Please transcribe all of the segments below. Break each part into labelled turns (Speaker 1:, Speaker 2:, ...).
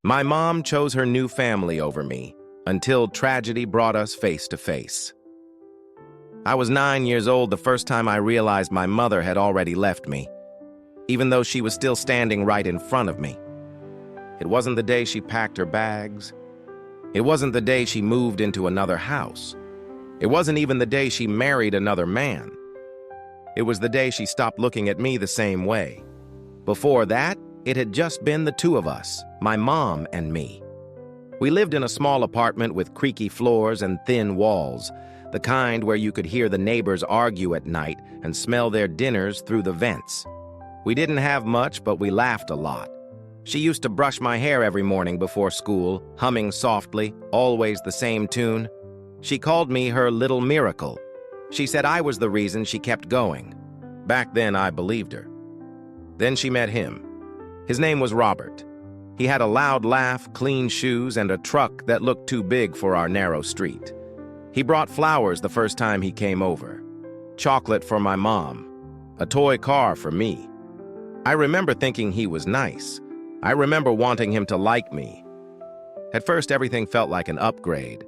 Speaker 1: My mom chose her new family over me until tragedy brought us face to face. I was 9 years old the first time I realized my mother had already left me, even though she was still standing right in front of me. It wasn't the day she packed her bags. It wasn't the day she moved into another house. It wasn't even the day she married another man. It was the day she stopped looking at me the same way. Before that, it had just been the two of us, my mom and me. We lived in a small apartment with creaky floors and thin walls, the kind where you could hear the neighbors argue at night and smell their dinners through the vents. We didn't have much, but we laughed a lot. She used to brush my hair every morning before school, humming softly, always the same tune. She called me her little miracle. She said I was the reason she kept going. Back then, I believed her. Then she met him. His name was Robert. He had a loud laugh, clean shoes, and a truck that looked too big for our narrow street. He brought flowers the first time he came over, chocolate for my mom, a toy car for me. I remember thinking he was nice. I remember wanting him to like me. At first, everything felt like an upgrade.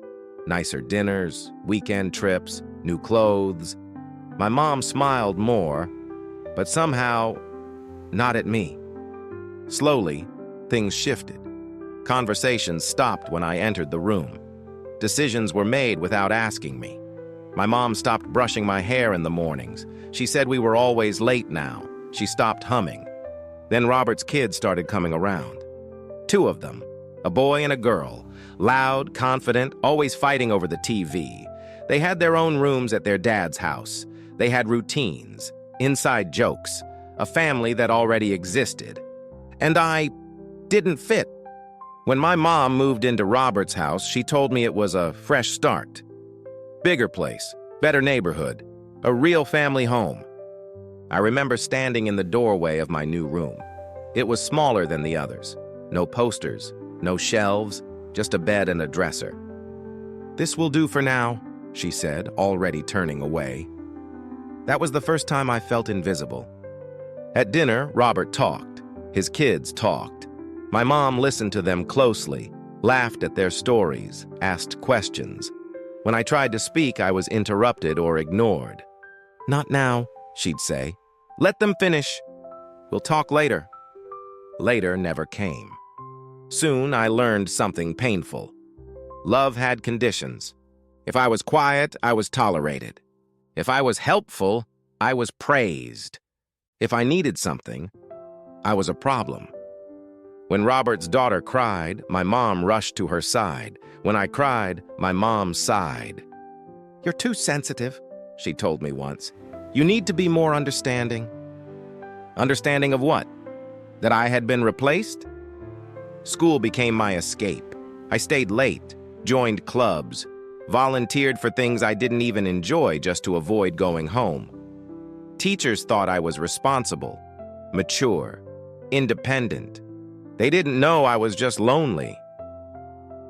Speaker 1: Nicer dinners, weekend trips, new clothes. My mom smiled more, but somehow not at me. Slowly, things shifted. Conversations stopped when I entered the room. Decisions were made without asking me. My mom stopped brushing my hair in the mornings. She said we were always late now. She stopped humming. Then Robert's kids started coming around. 2 of them, a boy and a girl, loud, confident, always fighting over the TV. They had their own rooms at their dad's house. They had routines, inside jokes, a family that already existed. And I didn't fit. When my mom moved into Robert's house, she told me it was a fresh start. Bigger place, better neighborhood, a real family home. I remember standing in the doorway of my new room. It was smaller than the others. No posters, no shelves, just a bed and a dresser. "This will do for now," she said, already turning away. That was the first time I felt invisible. At dinner, Robert talked. His kids talked. My mom listened to them closely, laughed at their stories, asked questions. When I tried to speak, I was interrupted or ignored. "Not now," she'd say. "Let them finish. We'll talk later." Later never came. Soon I learned something painful. Love had conditions. If I was quiet, I was tolerated. If I was helpful, I was praised. If I needed something, I was a problem. When Robert's daughter cried, my mom rushed to her side. When I cried, my mom sighed. "You're too sensitive," she told me once. "You need to be more understanding." Understanding of what? That I had been replaced? School became my escape. I stayed late, joined clubs, volunteered for things I didn't even enjoy just to avoid going home. Teachers thought I was responsible, mature, independent. They didn't know I was just lonely.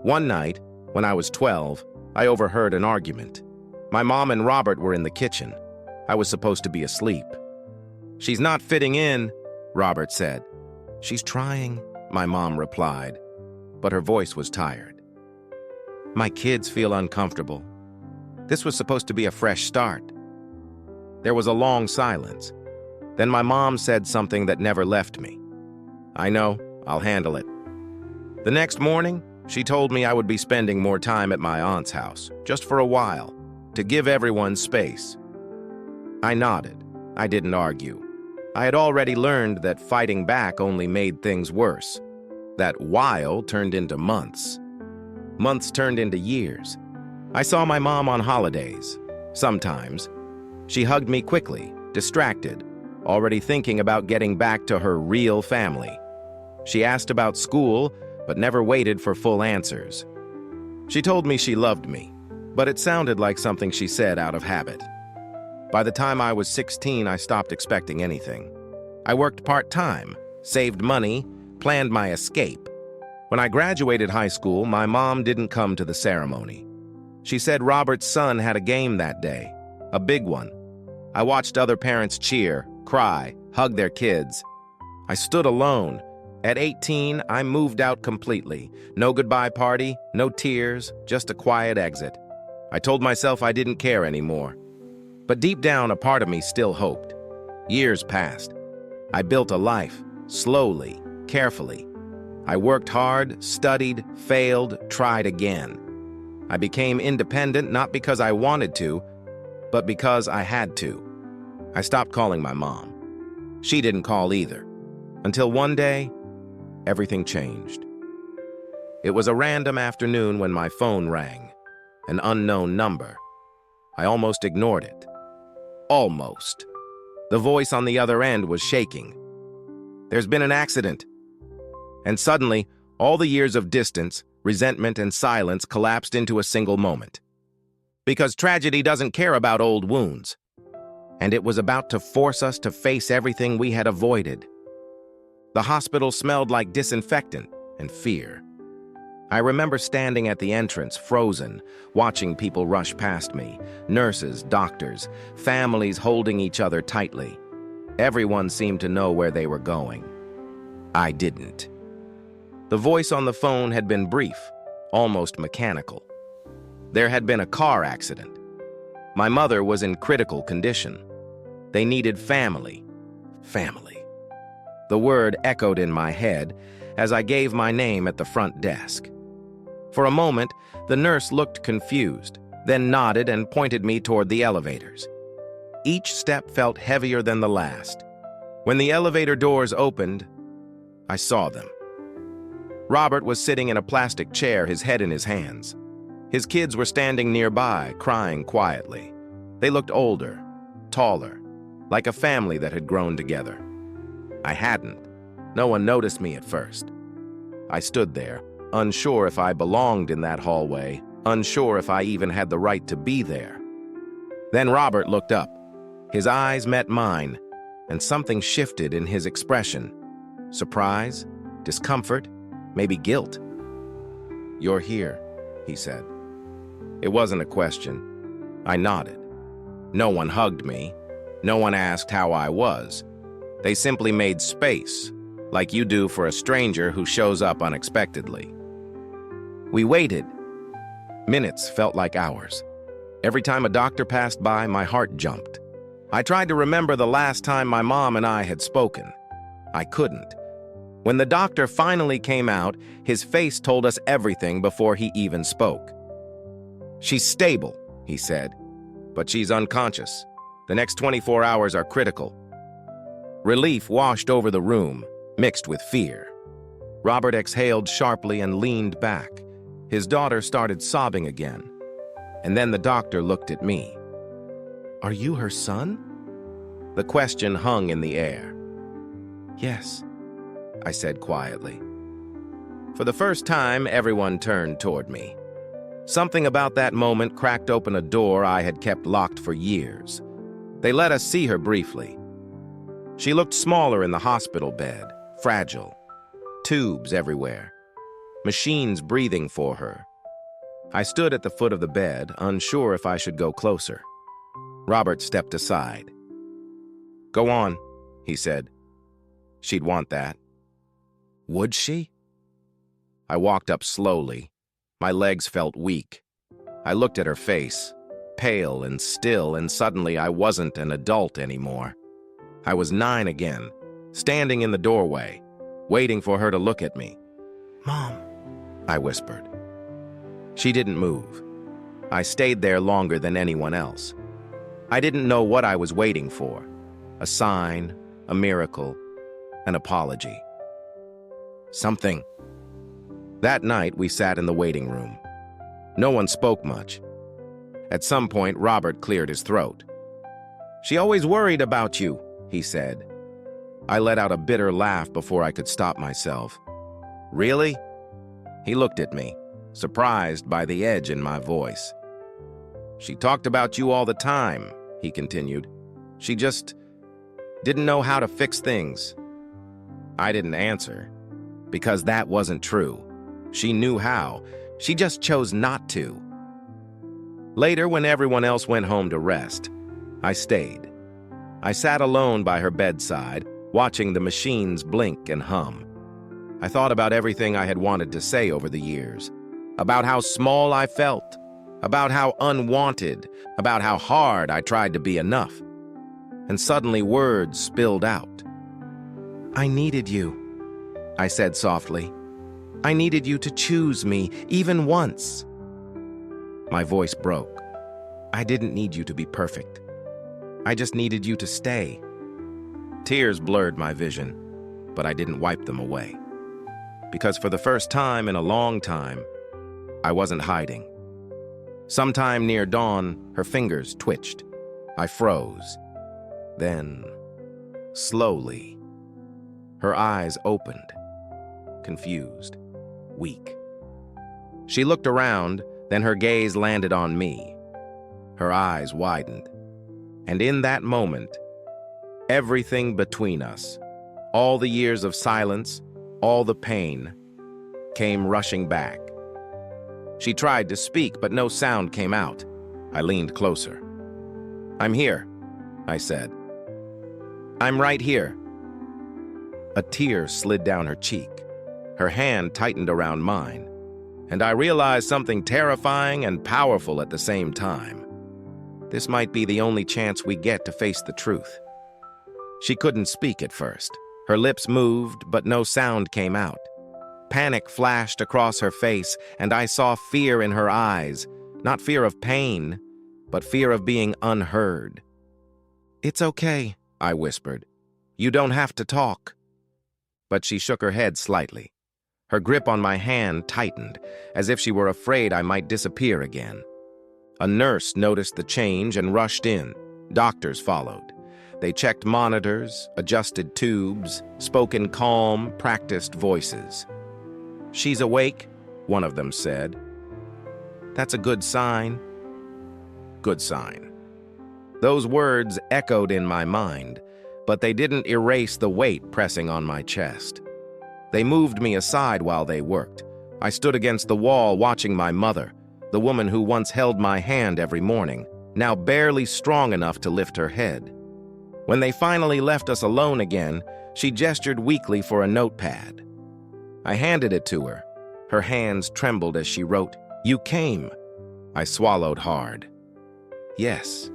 Speaker 1: One night, when I was 12, I overheard an argument. My mom and Robert were in the kitchen. I was supposed to be asleep. "She's not fitting in," Robert said. "She's trying," my mom replied, but her voice was tired. "My kids feel uncomfortable. This was supposed to be a fresh start." There was a long silence. Then my mom said something that never left me. "I know, I'll handle it." The next morning, she told me I would be spending more time at my aunt's house, just for a while, to give everyone space. I nodded. I didn't argue. I had already learned that fighting back only made things worse. That while turned into months. Months turned into years. I saw my mom on holidays. Sometimes. She hugged me quickly, distracted, already thinking about getting back to her real family. She asked about school, but never waited for full answers. She told me she loved me, but it sounded like something she said out of habit. By the time I was 16, I stopped expecting anything. I worked part-time, saved money, planned my escape. When I graduated high school, my mom didn't come to the ceremony. She said Robert's son had a game that day, a big one. I watched other parents cheer, cry, hug their kids. I stood alone, At 18, I moved out completely. No goodbye party, no tears, just a quiet exit. I told myself I didn't care anymore. But deep down, a part of me still hoped. Years passed. I built a life, slowly, carefully. I worked hard, studied, failed, tried again. I became independent not because I wanted to, but because I had to. I stopped calling my mom. She didn't call either. Until one day, everything changed. It was a random afternoon when my phone rang, an unknown number. I almost ignored it. Almost. The voice on the other end was shaking. "There's been an accident." And suddenly, all the years of distance, resentment, and silence collapsed into a single moment. Because tragedy doesn't care about old wounds. And it was about to force us to face everything we had avoided. The hospital smelled like disinfectant and fear. I remember standing at the entrance, frozen, watching people rush past me. Nurses, doctors, families holding each other tightly. Everyone seemed to know where they were going. I didn't. The voice on the phone had been brief, almost mechanical. There had been a car accident. My mother was in critical condition. They needed family. Family. The word echoed in my head as I gave my name at the front desk. For a moment, the nurse looked confused, then nodded and pointed me toward the elevators. Each step felt heavier than the last. When the elevator doors opened, I saw them. Robert was sitting in a plastic chair, his head in his hands. His kids were standing nearby, crying quietly. They looked older, taller, like a family that had grown together. I hadn't. No one noticed me at first. I stood there, unsure if I belonged in that hallway, unsure if I even had the right to be there. Then Robert looked up. His eyes met mine, and something shifted in his expression. Surprise, discomfort, maybe guilt. "You're here," he said. It wasn't a question. I nodded. No one hugged me. No one asked how I was. They simply made space, like you do for a stranger who shows up unexpectedly. We waited. Minutes felt like hours. Every time a doctor passed by, my heart jumped. I tried to remember the last time my mom and I had spoken. I couldn't. When the doctor finally came out, his face told us everything before he even spoke. "She's stable," he said, "but she's unconscious. The next 24 hours are critical." Relief washed over the room, mixed with fear. Robert exhaled sharply and leaned back. His daughter started sobbing again. And then the doctor looked at me. "Are you her son?" The question hung in the air. "Yes," I said quietly. For the first time, everyone turned toward me. Something about that moment cracked open a door I had kept locked for years. They let us see her briefly. She looked smaller in the hospital bed, fragile. Tubes everywhere. Machines breathing for her. I stood at the foot of the bed, unsure if I should go closer. Robert stepped aside. "Go on," he said. "She'd want that." Would she? I walked up slowly. My legs felt weak. I looked at her face, pale and still, and suddenly I wasn't an adult anymore. I was 9 again, standing in the doorway, waiting for her to look at me. "Mom," I whispered. She didn't move. I stayed there longer than anyone else. I didn't know what I was waiting for. A sign, a miracle, an apology. Something. That night, we sat in the waiting room. No one spoke much. At some point, Robert cleared his throat. "She always worried about you," he said. I let out a bitter laugh before I could stop myself. "Really?" He looked at me, surprised by the edge in my voice. "She talked about you all the time," he continued. "She just didn't know how to fix things." I didn't answer, because that wasn't true. She knew how. She just chose not to. Later, when everyone else went home to rest, I stayed. I sat alone by her bedside, watching the machines blink and hum. I thought about everything I had wanted to say over the years, about how small I felt, about how unwanted, about how hard I tried to be enough. And suddenly words spilled out. "I needed you," I said softly. "I needed you to choose me, even once." My voice broke. "I didn't need you to be perfect. I just needed you to stay." Tears blurred my vision, but I didn't wipe them away. Because for the first time in a long time, I wasn't hiding. Sometime near dawn, her fingers twitched. I froze. Then, slowly, her eyes opened, confused, weak. She looked around, then her gaze landed on me. Her eyes widened. And in that moment, everything between us, all the years of silence, all the pain, came rushing back. She tried to speak, but no sound came out. I leaned closer. "I'm here," I said. "I'm right here." A tear slid down her cheek. Her hand tightened around mine, and I realized something terrifying and powerful at the same time. This might be the only chance we get to face the truth. She couldn't speak at first. Her lips moved, but no sound came out. Panic flashed across her face, and I saw fear in her eyes, not fear of pain, but fear of being unheard. "It's okay," I whispered. "You don't have to talk." But she shook her head slightly. Her grip on my hand tightened, as if she were afraid I might disappear again. A nurse noticed the change and rushed in. Doctors followed. They checked monitors, adjusted tubes, spoke in calm, practiced voices. "She's awake," one of them said. "That's a good sign." Good sign. Those words echoed in my mind, but they didn't erase the weight pressing on my chest. They moved me aside while they worked. I stood against the wall watching my mother, the woman who once held my hand every morning, now barely strong enough to lift her head. When they finally left us alone again, she gestured weakly for a notepad. I handed it to her. Her hands trembled as she wrote, "You came." I swallowed hard. "Yes."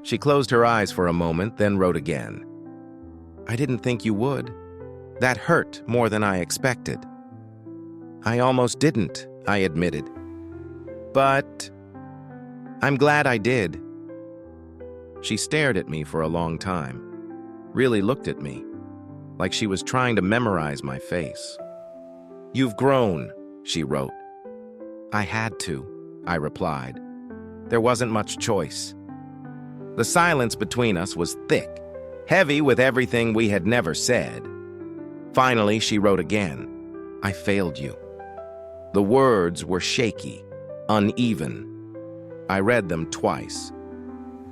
Speaker 1: She closed her eyes for a moment, then wrote again. "I didn't think you would. That hurt more than I expected." "I almost didn't," I admitted. "But I'm glad I did." She stared at me for a long time, really looked at me, like she was trying to memorize my face. "You've grown," she wrote. "I had to," I replied. There wasn't much choice. The silence between us was thick, heavy with everything we had never said. Finally, she wrote again, "I failed you." The words were shaky, uneven. I read them twice.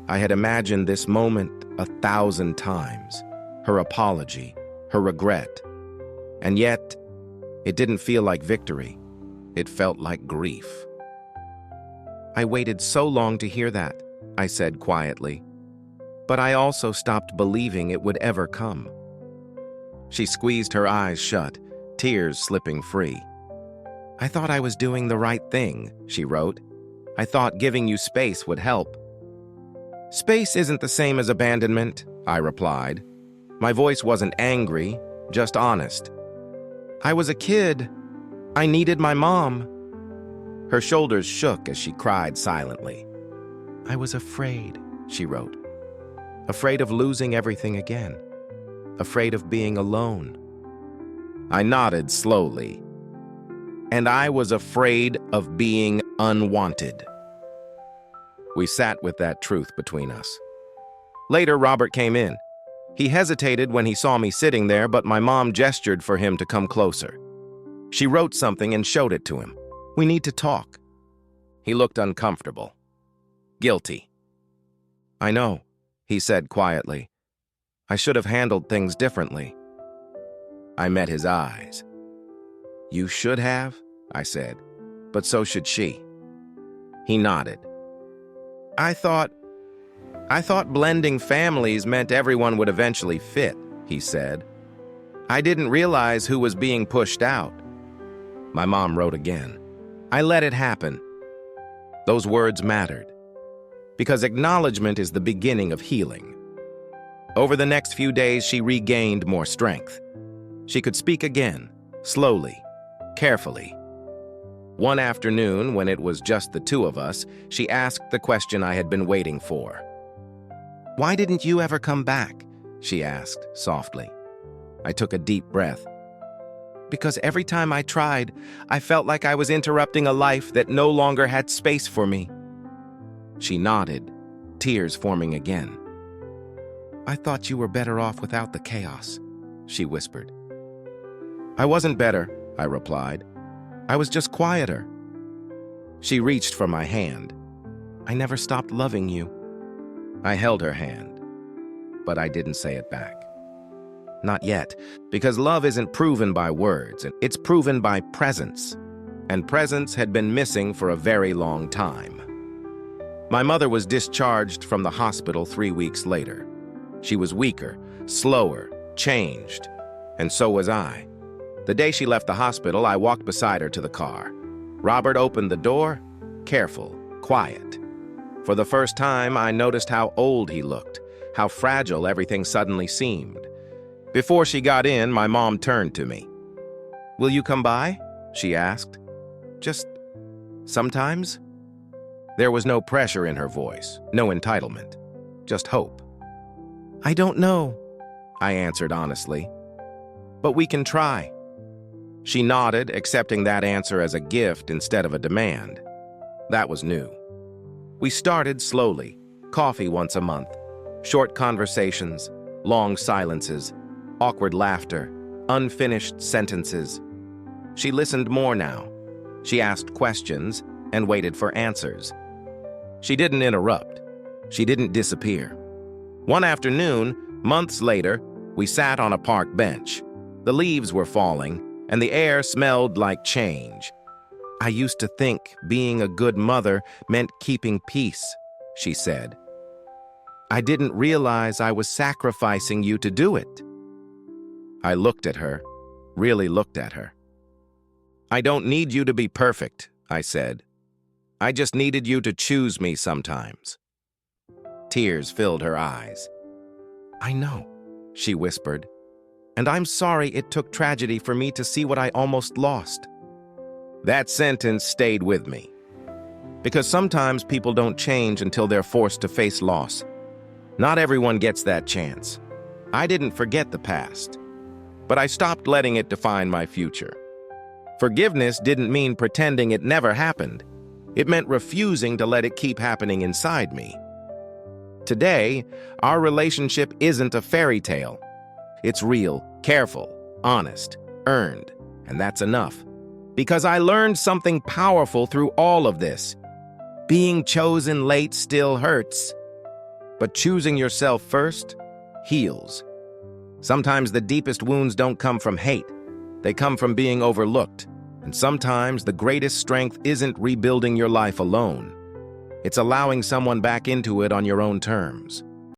Speaker 1: I had imagined this moment 1,000 times, her apology, her regret. And yet, it didn't feel like victory. It felt like grief. "I waited so long to hear that," I said quietly. "But I also stopped believing it would ever come." She squeezed her eyes shut, tears slipping free. "I thought I was doing the right thing," she wrote. "I thought giving you space would help." "Space isn't the same as abandonment," I replied. My voice wasn't angry, just honest. "I was a kid. I needed my mom." Her shoulders shook as she cried silently. "I was afraid," she wrote. "Afraid of losing everything again. Afraid of being alone." I nodded slowly. "And I was afraid of being unwanted." We sat with that truth between us. Later, Robert came in. He hesitated when he saw me sitting there, but my mom gestured for him to come closer. She wrote something and showed it to him. "We need to talk." He looked uncomfortable. Guilty. "I know," he said quietly. "I should have handled things differently." I met his eyes. "You should have," I said, "but so should she." He nodded. I thought blending families meant everyone would eventually fit," he said. I didn't realize who was being pushed out. My mom wrote again. I let it happen. Those words mattered, because acknowledgement is the beginning of healing. Over the next few days, she regained more strength. She could speak again, slowly, carefully. One afternoon, when it was just the two of us, she asked the question I had been waiting for. "Why didn't you ever come back?" she asked softly. I took a deep breath. "Because every time I tried, I felt like I was interrupting a life that no longer had space for me." She nodded, tears forming again. "I thought you were better off without the chaos," she whispered. "I wasn't better," I replied. "I was just quieter." She reached for my hand. "I never stopped loving you." I held her hand, but I didn't say it back. Not yet, because love isn't proven by words, it's proven by presence. And presence had been missing for a very long time. My mother was discharged from the hospital 3 weeks later. She was weaker, slower, changed, and so was I. The day she left the hospital, I walked beside her to the car. Robert opened the door, careful, quiet. For the first time, I noticed how old he looked, how fragile everything suddenly seemed. Before she got in, my mom turned to me. "Will you come by?" she asked. "Just sometimes?" There was no pressure in her voice, no entitlement, just hope. "I don't know," I answered honestly, "but we can try." She nodded, accepting that answer as a gift instead of a demand. That was new. We started slowly, coffee once a month, short conversations, long silences, awkward laughter, unfinished sentences. She listened more now. She asked questions and waited for answers. She didn't interrupt. She didn't disappear. One afternoon, months later, we sat on a park bench. The leaves were falling, and the air smelled like change. "I used to think being a good mother meant keeping peace," she said. "I didn't realize I was sacrificing you to do it." I looked at her, really looked at her. "I don't need you to be perfect," I said. "I just needed you to choose me sometimes." Tears filled her eyes. "I know," she whispered, "and I'm sorry it took tragedy for me to see what I almost lost." That sentence stayed with me, because sometimes people don't change until they're forced to face loss. Not everyone gets that chance. I didn't forget the past, but I stopped letting it define my future. Forgiveness didn't mean pretending it never happened. It meant refusing to let it keep happening inside me. Today, our relationship isn't a fairy tale. It's real, careful, honest, earned, and that's enough. Because I learned something powerful through all of this. Being chosen late still hurts, but choosing yourself first heals. Sometimes the deepest wounds don't come from hate. They come from being overlooked. And sometimes the greatest strength isn't rebuilding your life alone. It's allowing someone back into it on your own terms.